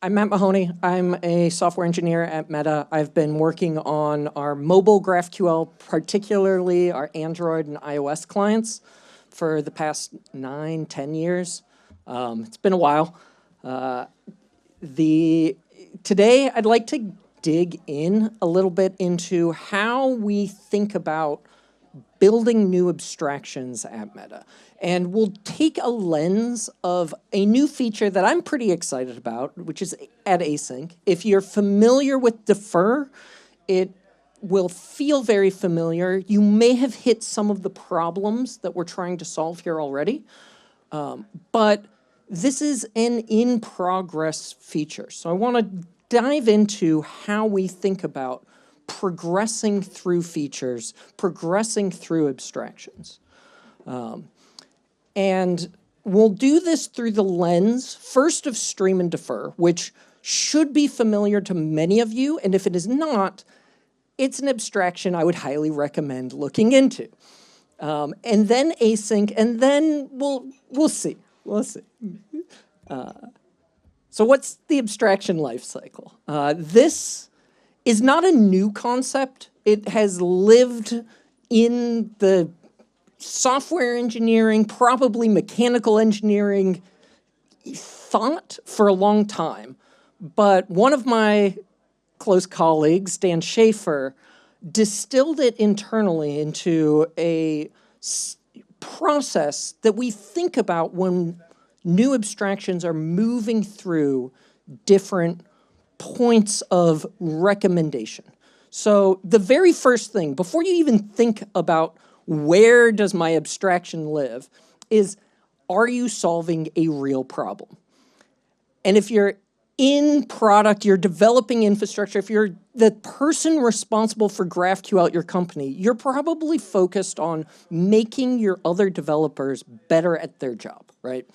I'm Matt Mahoney. I'm a software engineer at Meta. I've been working on our mobile GraphQL, particularly our Android and iOS clients, for the past 9, 10 years. It's been a while. Today, I'd like to dig in a little bit into how we think about building new abstractions at Meta. And we'll take a lens of a new feature that I'm pretty excited about, which is at async. If you're familiar with defer, it will feel very familiar. You may have hit some of the problems that we're trying to solve here already. But this is an in-progress feature. So I want to dive into how we think about progressing through features, progressing through abstractions. And we'll do this through the lens, first of stream and defer, which should be familiar to many of you. And if it is not, it's an abstraction I would highly recommend looking into. And then async, and then we'll see. We'll see. So what's the abstraction lifecycle? This is not a new concept. It has lived in the software engineering, probably mechanical engineering thought for a long time. But one of my close colleagues, Dan Schaefer, distilled it internally into a process that we think about when new abstractions are moving through different points of recommendation. So the very first thing, before you even think about where does my abstraction live, is, are you solving a real problem? And if you're in product, you're developing infrastructure, if you're the person responsible for GraphQL at your company, you're probably focused on making your other developers better at their job, right?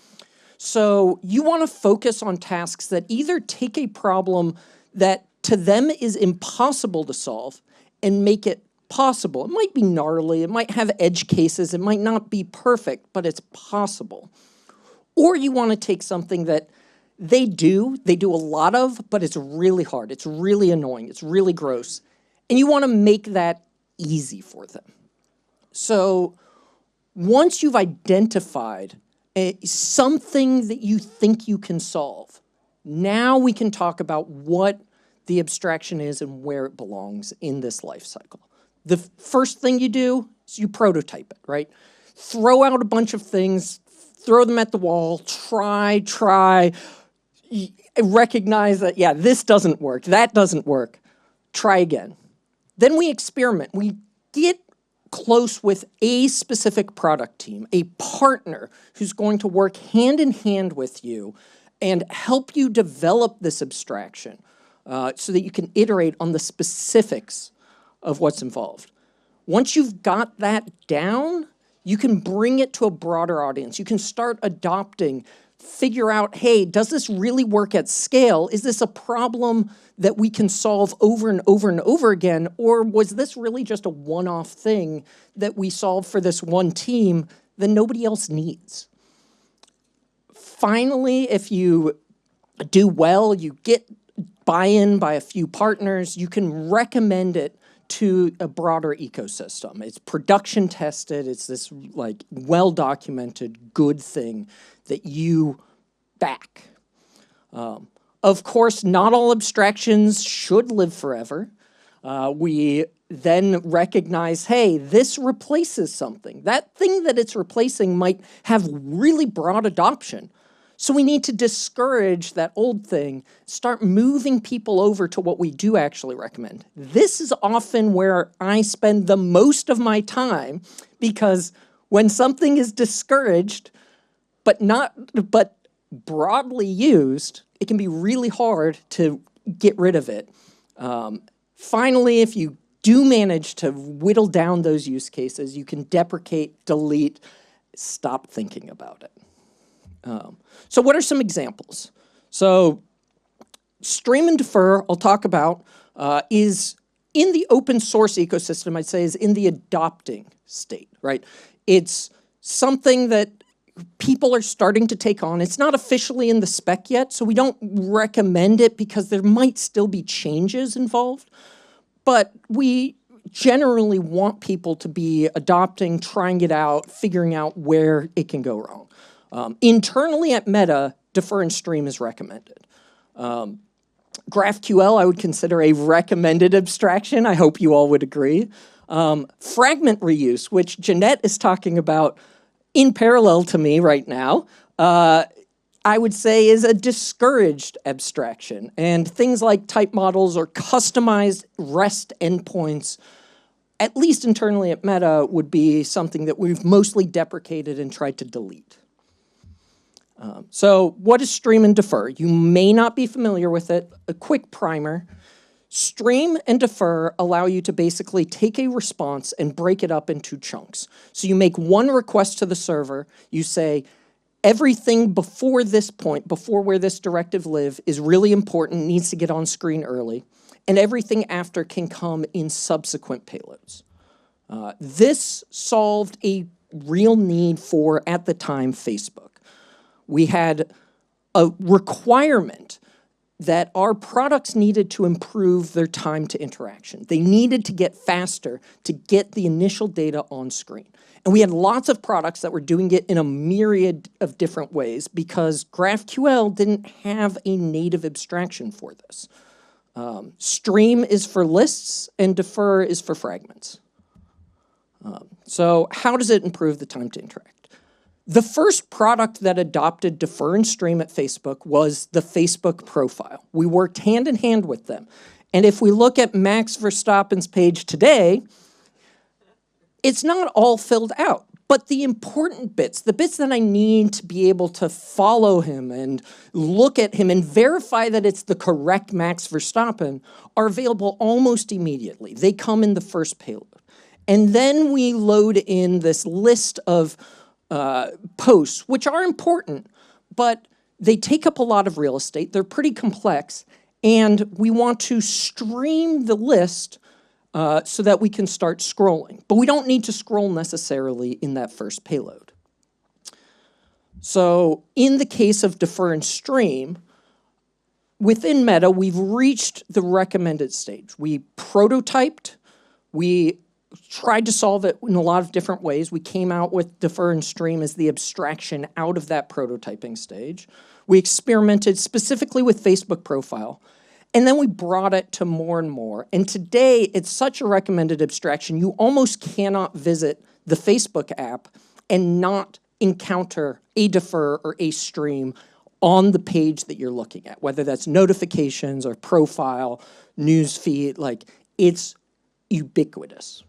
So you want to focus on tasks that either take a problem that to them is impossible to solve and make it possible. It might be gnarly, it might have edge cases, it might not be perfect, but it's possible. Or you want to take something that they do a lot of, but it's really hard, it's really annoying, it's really gross, and you want to make that easy for them. So once you've identified something that you think you can solve, now we can talk about what the abstraction is and where it belongs in this life cycle. The first thing you do is you prototype it, right? Throw out a bunch of things, throw them at the wall, try, recognize that, yeah, this doesn't work, that doesn't work, try again. Then we experiment. We get close with a specific product team, a partner who's going to work hand in hand with you and help you develop this abstraction so that you can iterate on the specifics of what's involved. Once you've got that down, you can bring it to a broader audience. You can start adopting, figure out, hey, does this really work at scale? Is this a problem that we can solve over and over and over again? Or was this really just a one-off thing that we solved for this one team that nobody else needs? Finally, if you do well, you get buy-in by a few partners, you can recommend it to a broader ecosystem. It's production tested, it's this like well-documented good thing that you back. Of course, not all abstractions should live forever. We then recognize, hey, this replaces something. That thing that it's replacing might have really broad adoption. So we need to discourage that old thing, start moving people over to what we do actually recommend. This is often where I spend the most of my time, because when something is discouraged, but broadly used, it can be really hard to get rid of it. Finally, if you do manage to whittle down those use cases, you can deprecate, delete, stop thinking about it. So what are some examples? So stream and defer, I'll talk about, is in the open source ecosystem, I'd say is in the adopting state, right? It's something that people are starting to take on. It's not officially in the spec yet, so we don't recommend it because there might still be changes involved. But we generally want people to be adopting, trying it out, figuring out where it can go wrong. Internally at Meta, defer and stream is recommended. GraphQL I would consider a recommended abstraction. I hope you all would agree. Fragment reuse, which Jeanette is talking about in parallel to me right now, I would say is a discouraged abstraction. And things like type models or customized REST endpoints, at least internally at Meta, would be something that we've mostly deprecated and tried to delete. So what is stream and defer? You may not be familiar with it. A quick primer. Stream and defer allow you to basically take a response and break it up into chunks. So you make one request to the server. You say, everything before this point, before where this directive lives, is really important, needs to get on screen early. And everything after can come in subsequent payloads. This solved a real need for, at the time, Facebook. We had a requirement that our products needed to improve their time to interaction. They needed to get faster to get the initial data on screen. And we had lots of products that were doing it in a myriad of different ways because GraphQL didn't have a native abstraction for this. Stream is for lists and defer is for fragments. So how does it improve the time to interact? The first product that adopted defer and stream at Facebook was the Facebook profile. We worked hand in hand with them. And if we look at Max Verstappen's page today, it's not all filled out. But the important bits, the bits that I need to be able to follow him and look at him and verify that it's the correct Max Verstappen, are available almost immediately. They come in the first payload. And then we load in this list of posts, which are important, but they take up a lot of real estate. They're pretty complex, and we want to stream the list so that we can start scrolling. But we don't need to scroll necessarily in that first payload. So in the case of defer and stream, within Meta, we've reached the recommended stage. We prototyped, we tried to solve it in a lot of different ways. We came out with defer and stream as the abstraction out of that prototyping stage. We experimented specifically with Facebook profile, and then we brought it to more and more. And today, it's such a recommended abstraction, you almost cannot visit the Facebook app and not encounter a defer or a stream on the page that you're looking at, whether that's notifications or profile, news feed, like it's ubiquitous.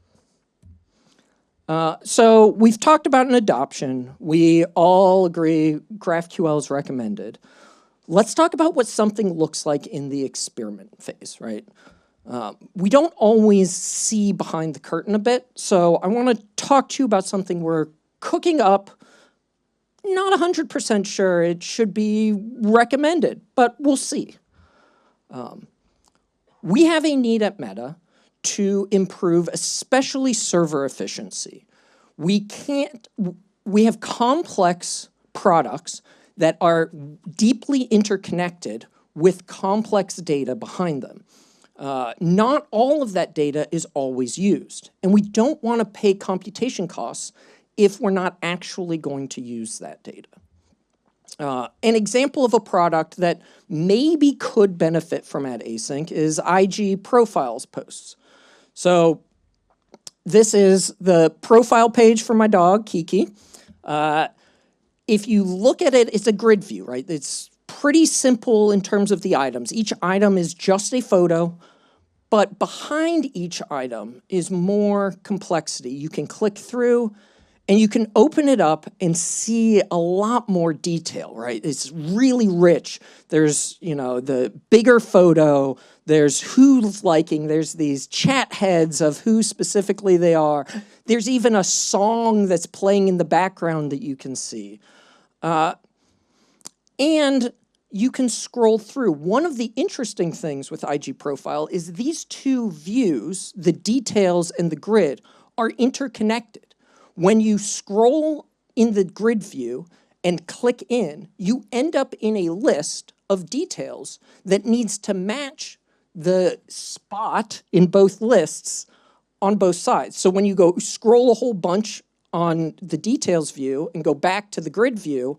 So we've talked about an adoption. We all agree GraphQL is recommended. Let's talk about what something looks like in the experiment phase, right? We don't always see behind the curtain a bit, so I want to talk to you about something we're cooking up. Not 100% sure it should be recommended, but we'll see. We have a need at Meta to improve especially server efficiency. We have complex products that are deeply interconnected with complex data behind them. Not all of that data is always used, and we don't want to pay computation costs if we're not actually going to use that data. An example of a product that maybe could benefit from async is IG profiles posts. So this is the profile page for my dog, Kiki. If you look at it, it's a grid view, right? It's pretty simple in terms of the items. Each item is just a photo, but behind each item is more complexity. You can click through and you can open it up and see a lot more detail, right? It's really rich. There's, the bigger photo, there's who's liking, there's these chat heads of who specifically they are. There's even a song that's playing in the background that you can see. And you can scroll through. One of the interesting things with IG Profile is these two views, the details and the grid, are interconnected. When you scroll in the grid view and click in, you end up in a list of details that needs to match the spot in both lists on both sides. So when you go scroll a whole bunch on the details view and go back to the grid view,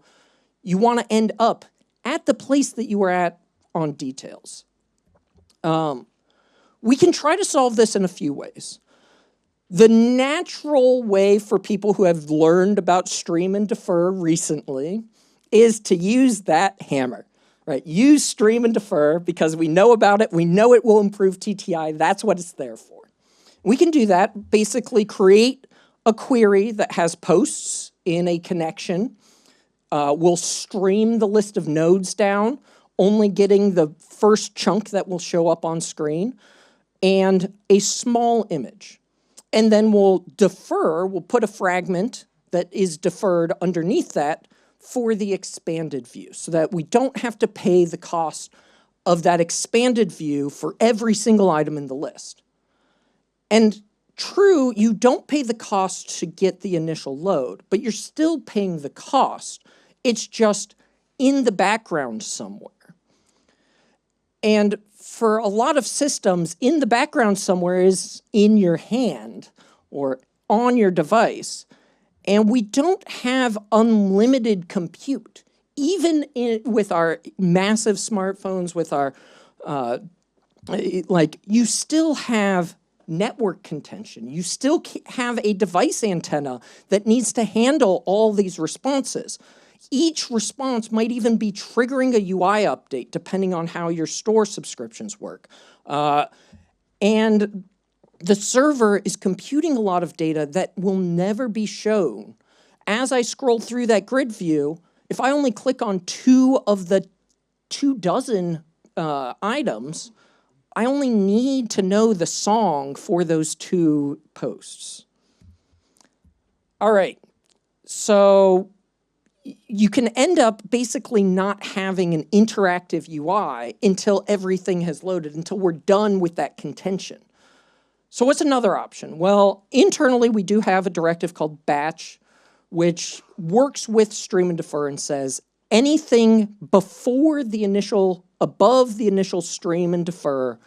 you want to end up at the place that you were at on details. We can try to solve this in a few ways. The natural way for people who have learned about stream and defer recently is to use that hammer, right? Use stream and defer because we know about it. We know it will improve TTI. That's what it's there for. We can do that, basically create a query that has posts in a connection. We'll stream the list of nodes down, only getting the first chunk that will show up on screen, and a small image. And then we'll put a fragment that is deferred underneath that for the expanded view so that we don't have to pay the cost of that expanded view for every single item in the list. And true, you don't pay the cost to get the initial load, but you're still paying the cost. It's just in the background somewhere. And for a lot of systems, in the background somewhere is in your hand or on your device. And we don't have unlimited compute. Even with our massive smartphones, with our, you still have network contention. You still have a device antenna that needs to handle all these responses. Each response might even be triggering a UI update, depending on how your store subscriptions work. And the server is computing a lot of data that will never be shown. As I scroll through that grid view, if I only click on 2 of the 24 items, I only need to know the song for those 2 posts. All right, so you can end up basically not having an interactive UI until everything has loaded, until we're done with that contention. So what's another option? Well, internally, we do have a directive called batch, which works with stream and defer and says anything above the initial stream and defer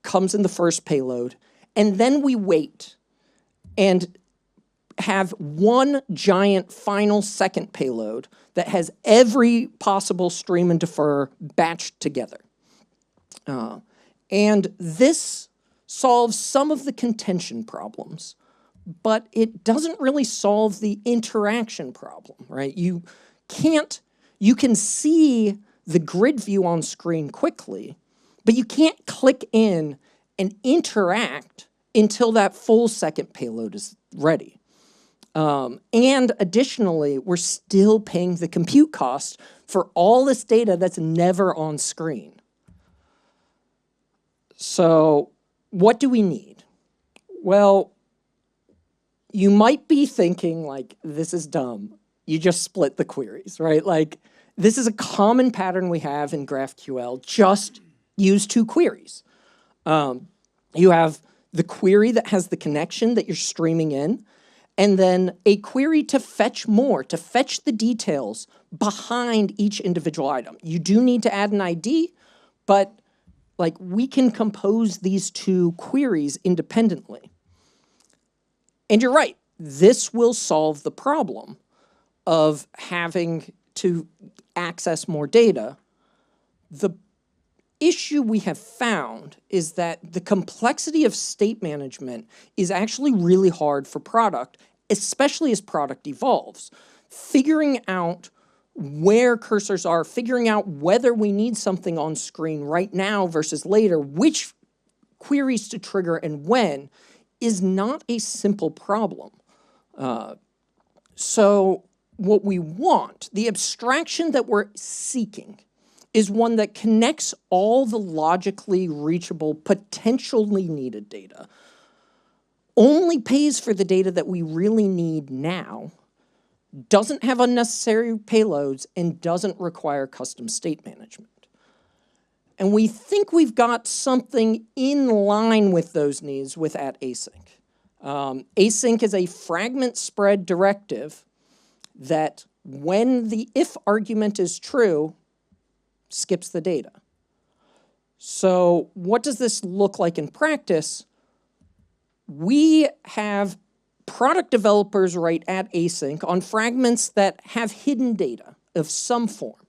comes in the first payload. And then we wait and have one giant final second payload that has every possible stream and defer batched together. And this solves some of the contention problems, but it doesn't really solve the interaction problem, right? You can see the grid view on screen quickly, but you can't click in and interact until that full second payload is ready. And additionally, we're still paying the compute cost for all this data that's never on screen. So what do we need? Well, you might be thinking, like, this is dumb. You just split the queries, right? Like, this is a common pattern we have in GraphQL. Just use 2 queries. You have the query that has the connection that you're streaming in, and then a query to fetch more, to fetch the details behind each individual item. You do need to add an ID, but we can compose these 2 queries independently. And you're right, this will solve the problem of having to access more data. The issue we have found is that the complexity of state management is actually really hard for product, especially as product evolves. Figuring out where cursors are, figuring out whether we need something on screen right now versus later, which queries to trigger and when, is not a simple problem. So what we want, the abstraction that we're seeking, is one that connects all the logically reachable, potentially needed data, only pays for the data that we really need now, doesn't have unnecessary payloads, and doesn't require custom state management. And we think we've got something in line with those needs with @async. Async is a fragment spread directive that when the if argument is true, skips the data. So what does this look like in practice? We have product developers write at async on fragments that have hidden data of some form.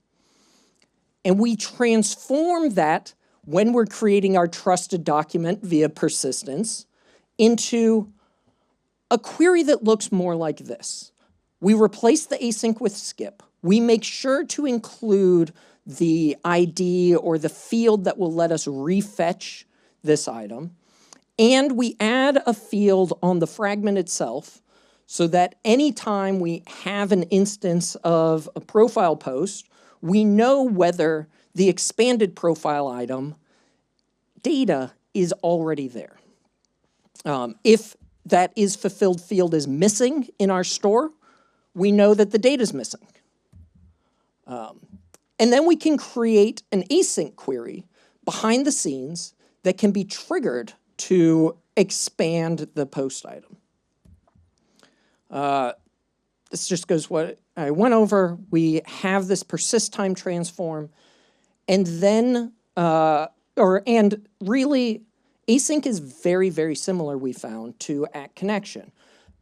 And we transform that when we're creating our trusted document via persistence into a query that looks more like this. We replace the async with skip. We make sure to include the ID or the field that will let us refetch this item. And we add a field on the fragment itself so that anytime we have an instance of a profile post, we know whether the expanded profile item data is already there. If that is fulfilled field is missing in our store, we know that the data is missing. And then we can create an async query behind the scenes that can be triggered to expand the post item. This just goes what I went over. We have this persist time transform, and then, and really, async is very, very similar, we found, to @connection.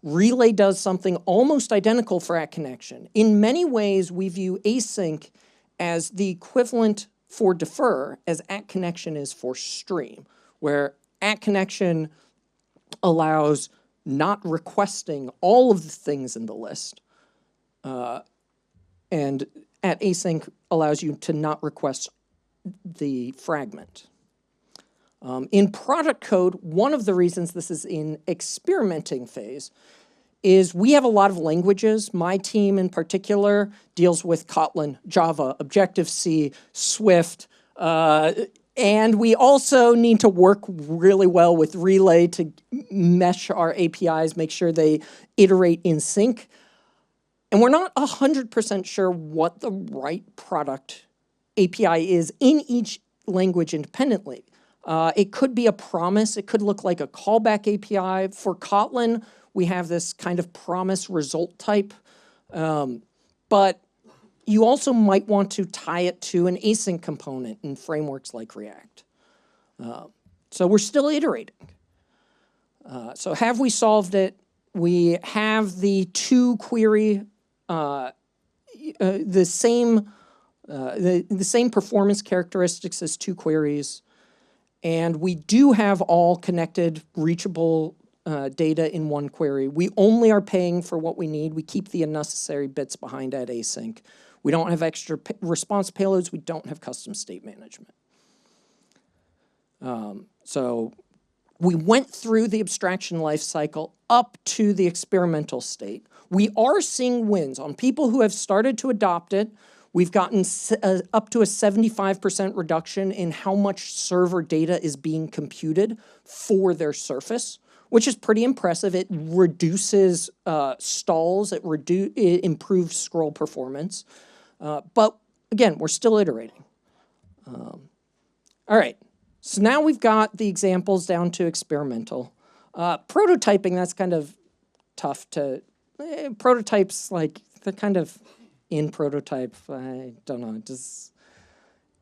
Relay does something almost identical for @connection. In many ways, we view async as the equivalent for defer as @connection is for stream, where @connection allows not requesting all of the things in the list, and @async allows you to not request the fragment. In product code, one of the reasons this is in experimenting phase is we have a lot of languages. My team in particular deals with Kotlin, Java, Objective-C, Swift, and we also need to work really well with Relay to mesh our APIs, make sure they iterate in sync. And we're not 100% sure what the right product API is in each language independently. It could be a promise. It could look like a callback API. For Kotlin, we have this kind of promise result type. But you also might want to tie it to an async component in frameworks like React. So we're still iterating. So have we solved it? We have the two query, the same performance characteristics as two queries. And we do have all connected, reachable data in one query. We only are paying for what we need. We keep the unnecessary bits behind @async. We don't have extra response payloads. We don't have custom state management. So we went through the abstraction lifecycle up to the experimental state. We are seeing wins on people who have started to adopt it. We've gotten up to a 75% reduction in how much server data is being computed for their surface, which is pretty impressive. It reduces stalls. It improves scroll performance. But again, we're still iterating. All right, so now we've got the examples down to experimental. Prototyping, that's kind of tough to, prototypes, like, they're kind of in prototype. I don't know, does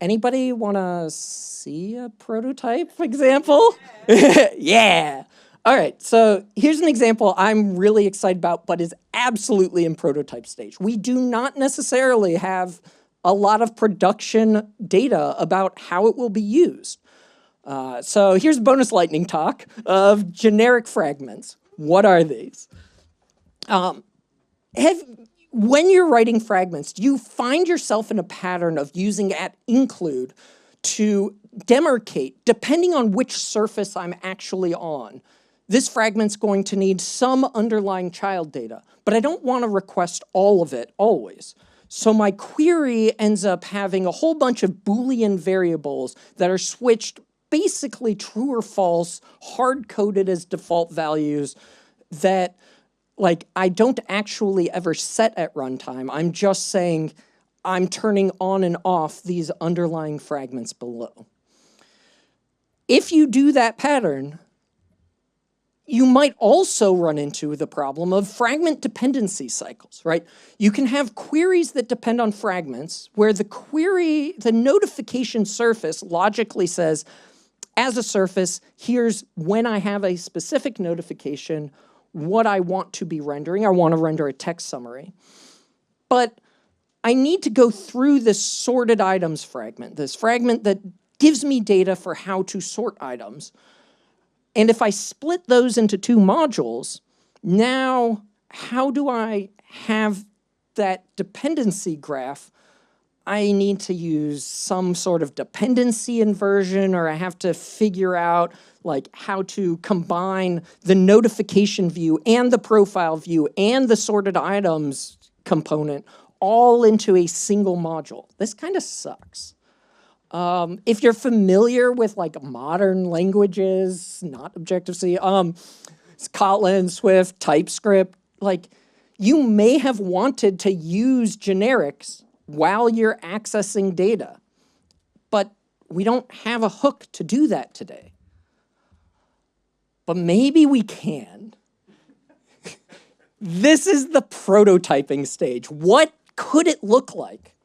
anybody want to see a prototype example? Yeah. All right, so here's an example I'm really excited about, but is absolutely in prototype stage. We do not necessarily have a lot of production data about how it will be used. So here's bonus lightning talk of generic fragments. What are these? When you're writing fragments, do you find yourself in a pattern of using @include to demarcate, depending on which surface I'm actually on? This fragment's going to need some underlying child data, but I don't want to request all of it always. So my query ends up having a whole bunch of Boolean variables that are switched basically true or false, hard-coded as default values that, like, I don't actually ever set at runtime. I'm just saying I'm turning on and off these underlying fragments below. If you do that pattern, You might also run into the problem of fragment dependency cycles, right? You can have queries that depend on fragments where the notification surface logically says, as a surface, here's when I have a specific notification, what I want to be rendering. I want to render a text summary. But I need to go through this sorted items fragment, this fragment that gives me data for how to sort items. And if I split those into two modules, now how do I have that dependency graph? I need to use some sort of dependency inversion, or I have to figure out like how to combine the notification view and the profile view and the sorted items component all into a single module. This kind of sucks. If you're familiar with like modern languages, not Objective-C, Kotlin, Swift, TypeScript, like you may have wanted to use generics while you're accessing data, but we don't have a hook to do that today. But maybe we can. This is the prototyping stage. What could it look like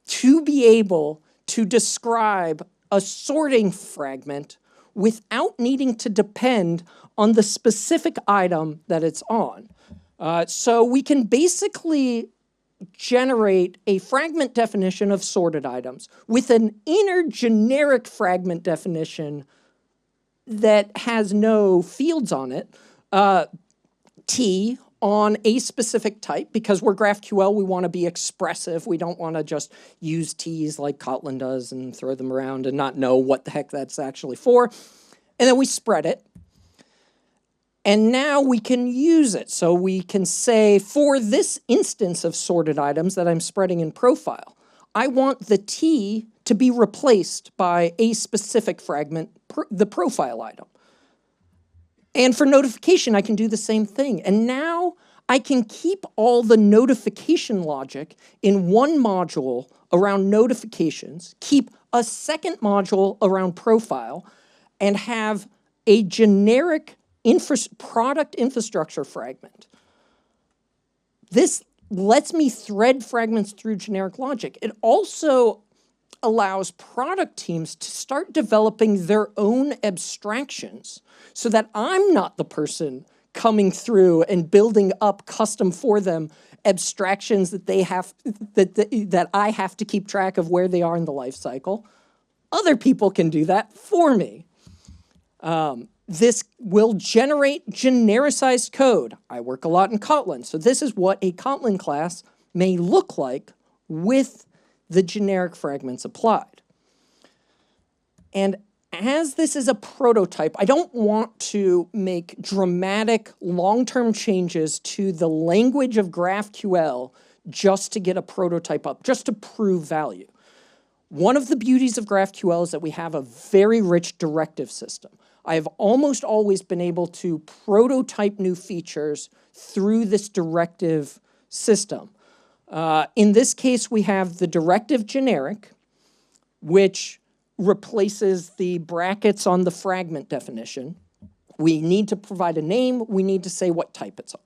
to be able to describe a sorting fragment without needing to depend on the specific item that it's on? So we can basically generate a fragment definition of sorted items with an inner generic fragment definition that has no fields on it, T on a specific type, because we're GraphQL, we want to be expressive. We don't want to just use T's like Kotlin does and throw them around and not know what the heck that's actually for. And then we spread it. And now we can use it. So we can say, for this instance of sorted items that I'm spreading in profile, I want the T to be replaced by a specific fragment, the profile item. And for notification, I can do the same thing. And now I can keep all the notification logic in one module around notifications, keep a second module around profile, and have a generic product infrastructure fragment. This lets me thread fragments through generic logic. It also allows product teams to start developing their own abstractions so that I'm not the person coming through and building up custom for them abstractions that they have that I have to keep track of where they are in the life cycle. Other people can do that for me. This will generate genericized code. I work a lot in Kotlin, so this is what a Kotlin class may look like with the generic fragments applied. And as this is a prototype, I don't want to make dramatic long-term changes to the language of GraphQL just to get a prototype up, just to prove value. One of the beauties of GraphQL is that we have a very rich directive system. I have almost always been able to prototype new features through this directive system. In this case, we have the directive generic, which replaces the brackets on the fragment definition. We need to provide a name. We need to say what type it's on.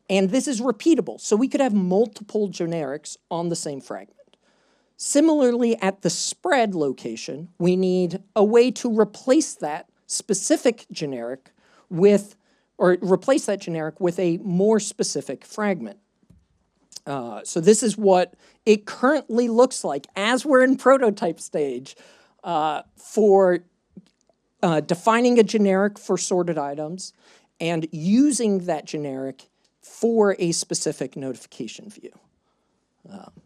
And this is repeatable, so we could have multiple generics on the same fragment. Similarly, at the spread location, we need a way to replace that specific generic with, or replace that generic with a more specific fragment. So this is what it currently looks like as we're in prototype stage for defining a generic for sorted items and using that generic for a specific notification view.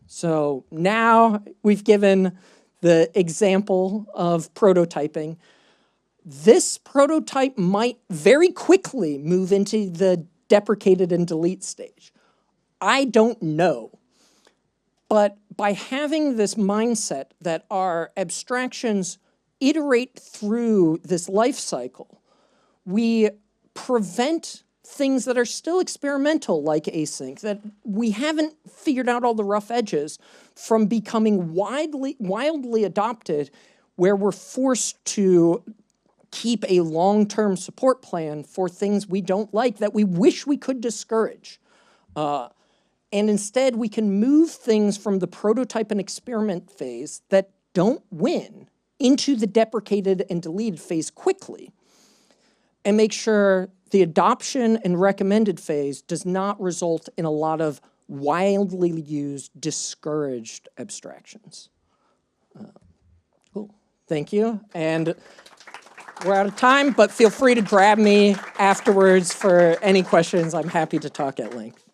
So now we've given the example of prototyping. This prototype might very quickly move into the deprecated and delete stage. I don't know. But by having this mindset that our abstractions iterate through this life cycle, we prevent things that are still experimental, like async, that we haven't figured out all the rough edges, from becoming wildly adopted, where we're forced to keep a long-term support plan for things we don't like that we wish we could discourage. And instead, we can move things from the prototype and experiment phase that don't win into the deprecated and deleted phase quickly, and make sure the adoption and recommended phase does not result in a lot of wildly used, discouraged abstractions. Cool. Thank you. And we're out of time, but feel free to grab me afterwards for any questions. I'm happy to talk at length.